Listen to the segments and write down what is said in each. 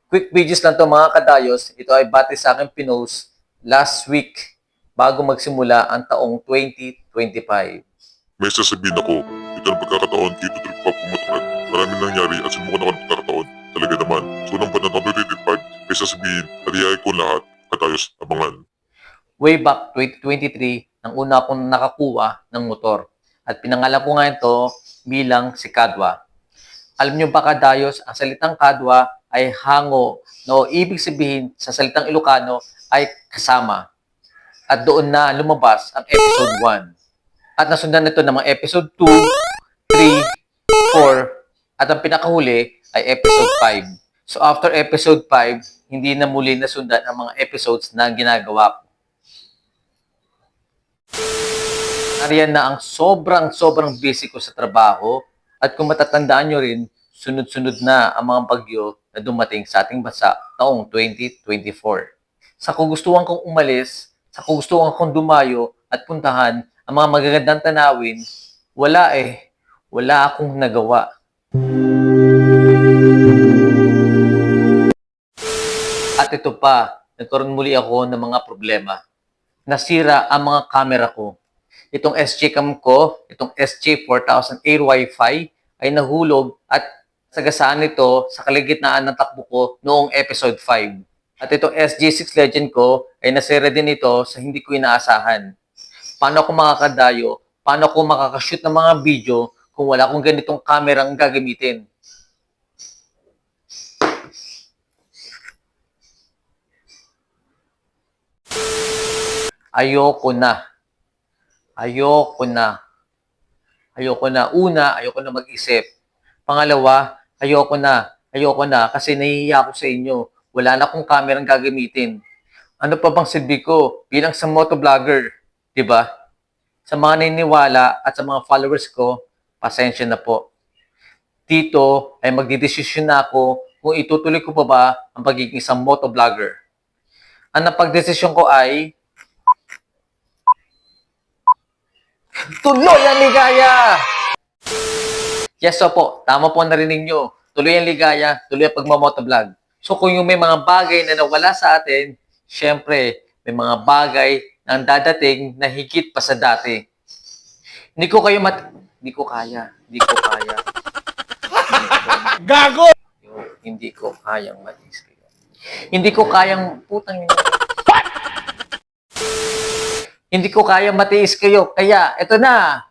Quick videos lang to mga kadayos. Ito ay bati sa akin pinost last week bago magsimula ang taong 2025. May sasabihin ako, ito ang pagkakataon, dito trip pa pumatagad. Maraming nangyari at sinubukan ako ng pagkakataon. Talaga naman. So nang buwan ng 2025, may sasabihin at iayay ko lahat. Katayos, abangan. Way back 2023, nang una akong nakakuha ng motor. At pinangalan ko nga ito bilang si Kadwa. Alam nyo ba kadayos, ang salitang Kadwa ay hango no ibig sabihin sa salitang Ilocano ay kasama. At doon na lumabas ang episode 1. At nasundan nito ng mga episode 2, 3, 4, at ang pinakahuli ay episode 5. So after episode 5, hindi na muli nasundan ang mga episodes na ginagawa ko. Nariyan na ang sobrang busy ko sa trabaho at kung matatandaan nyo rin, sunod-sunod na ang mga bagyo na dumating sa ating bansa taong 2024. Sa kagustuhan kong umalis, sa kagustuhan kong dumayo at puntahan ang mga magagandang tanawin, wala akong nagawa. At ito pa, nagkaroon muli ako ng mga problema. Nasira ang mga camera ko. Itong SJ cam ko, itong SJ4000 Air Wi-Fi ay nahulog at sagasaan nito sa kalagitnaan ng takbo ko noong episode 5. At itong SJ6 Legend ko ay nasira din ito sa hindi ko inaasahan. Paano ako makakadayo? Paano ako makakashoot ng mga video kung wala akong ganitong camera ang gagamitin? Ayoko na. Una, ayoko na mag-isip. Pangalawa, ayoko na kasi nahihiya ako sa inyo. Wala na akong camera ang gagamitin. Ano pa bang silbi ko bilang sa motovlogger? Diba? Sa mga naniniwala at sa mga followers ko, pasensya na po. Dito ay magdidesisyon na ako kung itutuloy ko pa ba ang pagiging isang motovlogger. Ang napagdesisyon ko ay tuloy ang ligaya! Yes, po. Tama po narinig nyo. Tuloy ang ligaya, tuloy ang pagmamotovlog. So kung yung may mga bagay na nawala sa atin, syempre, may mga bagay na dadating na higit pa sa dati. Hindi ko kaya. Gago! Hindi ko kayang matiis kayo. Hindi ko kayang, putang ina. Hindi ko kaya matiis kayo. Kaya, eto na.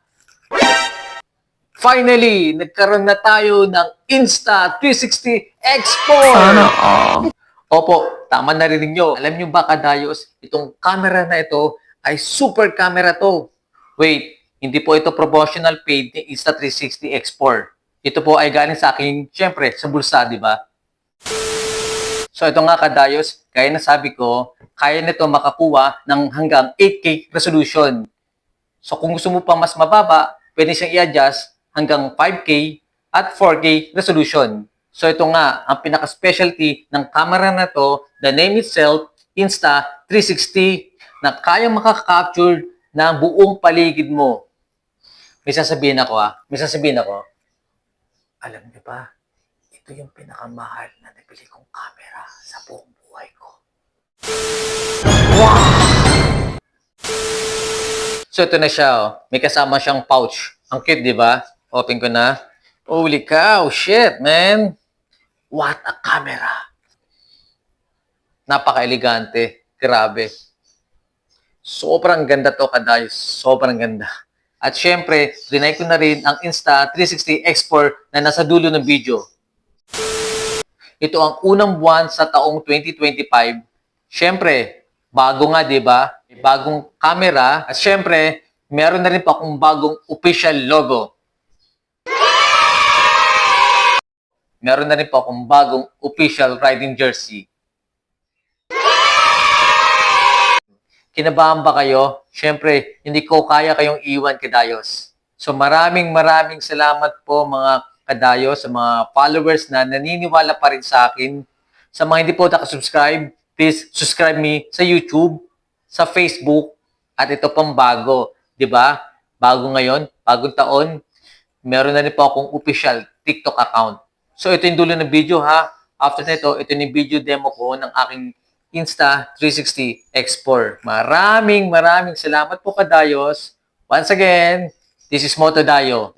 Finally, nagkaroon na tayo ng Insta360 Export. Sana all. Opo, tama narinig nyo. Alam nyo ba kadayos, itong camera na ito ay super camera to. Wait, hindi po ito promotional paid ni Insta360 Export. Ito po ay galing sa akin, syempre, sa bulsa, di ba? So ito nga kadayos, gaya na sabi ko, kaya nito makakuha ng hanggang 8K resolution. So kung gusto mo pa mas mababa, pwede siyang i-adjust hanggang 5K at 4K resolution. So ito nga, ang pinaka-specialty ng camera na to, the name itself, Insta360, na kayang makaka-capture ng buong paligid mo. May sasabihin ako. Alam niyo ba, ito yung pinakamahal na nabili kong camera sa buong buhay ko. Wow! So ito na siya, oh. May kasama siyang pouch. Ang cute, di ba? Open ko na. Holy cow, shit, man! What a camera! Napaka-elegante. Grabe. Sobrang ganda to, kadayos. Sobrang ganda. At syempre, trinay ko na rin ang Insta360 Export na nasa dulo ng video. Ito ang unang buwan sa taong 2025. Syempre, bago nga, di ba? May bagong camera. At syempre, meron na rin pa akong bagong official logo. Meron na rin po akong bagong official riding jersey. Kinabahan ba kayo? Siyempre, hindi ko kaya kayong iwan, kadayos. So maraming salamat po mga kadayos, sa mga followers na naniniwala pa rin sa akin. Sa mga hindi po nakasubscribe, please subscribe me sa YouTube, sa Facebook, at ito pang bago. 'Di ba? Bago ngayon, bagong taon, meron na rin po akong official TikTok account. So ito yung dulo ng video ha. After nito, ito yung video demo ko ng aking Insta360 X4. Maraming salamat po Kadayos. Once again, this is Moto Dayo.